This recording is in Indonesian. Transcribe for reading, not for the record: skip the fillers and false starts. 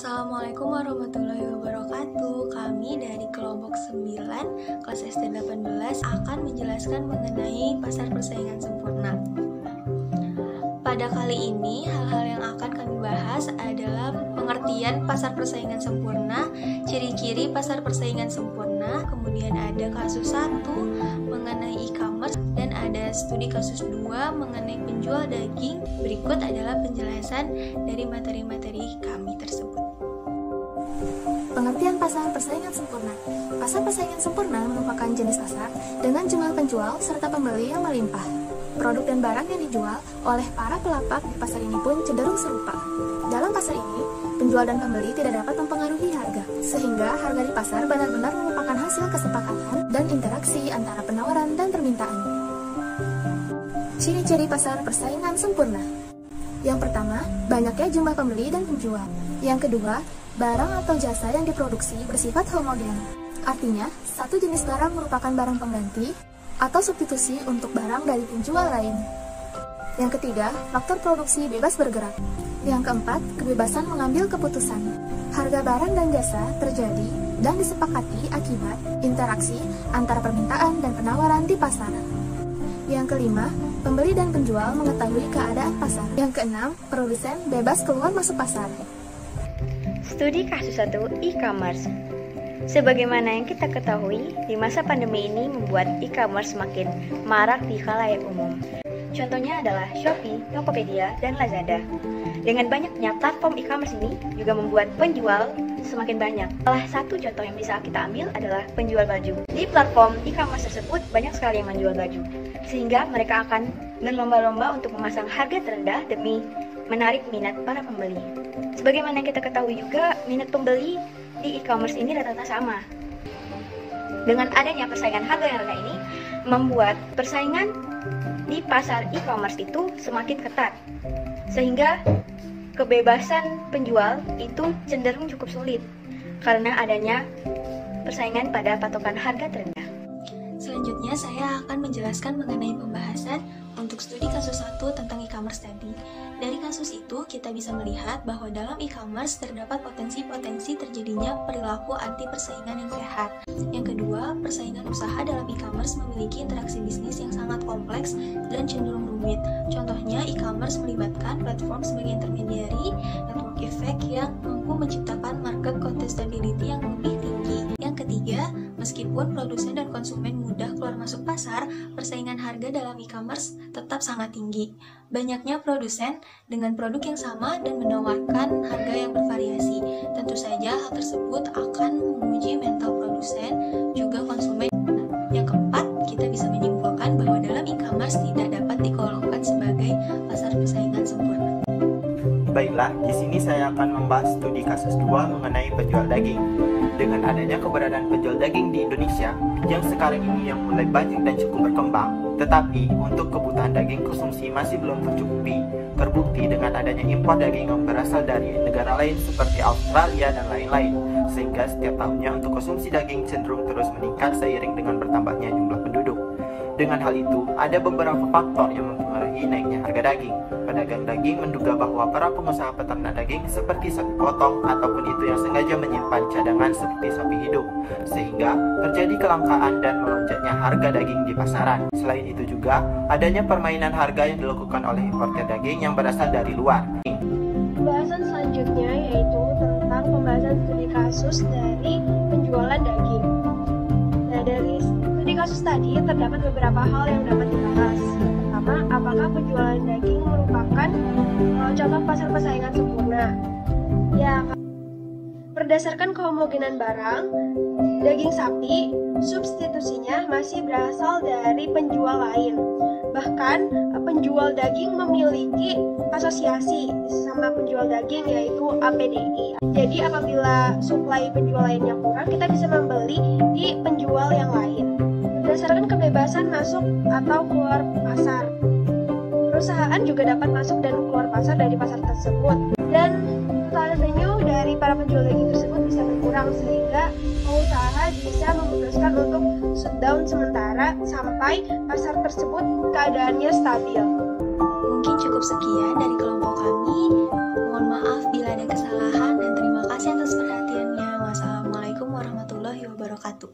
Assalamualaikum warahmatullahi wabarakatuh. Kami dari kelompok 9 kelas SD 18 akan menjelaskan mengenai pasar persaingan sempurna. Pada kali ini, hal-hal yang akan kami bahas adalah pengertian pasar persaingan sempurna, ciri-ciri pasar persaingan sempurna, kemudian ada kasus 1 mengenai e-commerce, dan ada studi kasus 2 mengenai penjual daging. Berikut adalah penjelasan dari materi-materi kami tersebut. Pengertian pasar persaingan sempurna. Pasar persaingan sempurna merupakan jenis pasar dengan jumlah penjual serta pembeli yang melimpah. Produk dan barang yang dijual oleh para pelapak di pasar ini pun cenderung serupa. Dalam pasar ini, penjual dan pembeli tidak dapat mempengaruhi harga, sehingga harga di pasar benar-benar merupakan hasil kesepakatan dan interaksi antara penawaran dan permintaan. Ciri-ciri pasar persaingan sempurna. Yang pertama, banyaknya jumlah pembeli dan penjual. Yang kedua, barang atau jasa yang diproduksi bersifat homogen. Artinya, satu jenis barang merupakan barang pengganti atau substitusi untuk barang dari penjual lain. Yang ketiga, faktor produksi bebas bergerak. Yang keempat, kebebasan mengambil keputusan. Harga barang dan jasa terjadi dan disepakati akibat interaksi antara permintaan dan penawaran di pasar. Yang kelima, pembeli dan penjual mengetahui keadaan pasar. Yang keenam, produsen bebas keluar masuk pasar. Studi kasus 1 e-commerce. Sebagaimana yang kita ketahui, di masa pandemi ini membuat e-commerce semakin marak di khalayak umum. Contohnya adalah Shopee, Tokopedia, dan Lazada. Dengan banyaknya platform e-commerce ini juga membuat penjual semakin banyak. Salah satu contoh yang bisa kita ambil adalah penjual baju. Di platform e-commerce tersebut banyak sekali yang menjual baju, sehingga mereka akan berlomba-lomba untuk memasang harga terendah demi menarik minat para pembeli. Sebagaimana kita ketahui juga, minat pembeli di e-commerce ini rata-rata sama. Dengan adanya persaingan harga yang rendah ini, membuat persaingan di pasar e-commerce itu semakin ketat, sehingga kebebasan penjual itu cenderung cukup sulit karena adanya persaingan pada patokan harga terendah. Selanjutnya saya akan menjelaskan mengenai pembahasan untuk studi kasus 1 tentang e-commerce tadi. Dari kasus itu, kita bisa melihat bahwa dalam e-commerce terdapat potensi-potensi terjadinya perilaku anti persaingan yang sehat. Yang kedua, persaingan usaha dalam e-commerce memiliki interaksi bisnis yang sangat kompleks dan cenderung rumit. Contohnya, e-commerce melibatkan platform sebagai intermediary, network effect yang mampu menciptakan market contestability yang lebih tinggi. Yang ketiga, meskipun produsen dan konsumen mudah keluar masuk pasar, persaingan harga dalam e-commerce tetap sangat tinggi. Banyaknya produsen dengan produk yang sama dan menawarkan harga yang bervariasi. Tentu saja hal tersebut akan menguji mental produsen juga konsumen. Yang keempat, kita bisa menyimpulkan bahwa dalam e-commerce tidak dapat digolongkan sebagai pasar persaingan sempurna. Baiklah, di sini saya akan membahas studi kasus 2 mengenai penjual daging. Dengan adanya keberadaan penjual daging di Indonesia, yang sekarang ini yang mulai banyak dan cukup berkembang, tetapi untuk kebutuhan daging konsumsi masih belum tercukupi. Terbukti dengan adanya impor daging yang berasal dari negara lain seperti Australia dan lain-lain, sehingga setiap tahunnya untuk konsumsi daging cenderung terus meningkat seiring dengan bertambahnya jumlah penduduk. Dengan hal itu, ada beberapa faktor yang mempengaruhi naiknya harga daging. Pedagang daging menduga bahwa para pengusaha peternak daging seperti sapi potong ataupun itu yang sengaja menyimpan cadangan seperti sapi hidup, sehingga terjadi kelangkaan dan melonjaknya harga daging di pasaran. Selain itu juga, adanya permainan harga yang dilakukan oleh importer daging yang berasal dari luar. Pembahasan selanjutnya yaitu tentang pembahasan studi kasus dari penjualan daging. Nah, dari studi kasus tadi terdapat beberapa hal yang dapat dibahas. Pertama, apakah penjualan daging merupakan contoh pasar persaingan sempurna? Ya, berdasarkan kehomogenan barang, daging sapi substitusinya masih berasal dari penjual lain. Bahkan penjual daging memiliki asosiasi sama penjual daging yaitu APDI. Jadi apabila suplai penjual lainnya kurang, kita bisa membeli di penjual yang lain. Berdasarkan kebebasan masuk atau keluar pasar, perusahaan juga dapat masuk dan keluar pasar dari pasar tersebut. Dan total revenue dari para penjual daging tersebut bisa berkurang, sehingga pengusaha bisa memutuskan untuk shutdown sementara sampai pasar tersebut keadaannya stabil. Mungkin cukup sekian dari kelompok kami. Mohon maaf bila ada kesalahan dan terima kasih. wabarakatuh.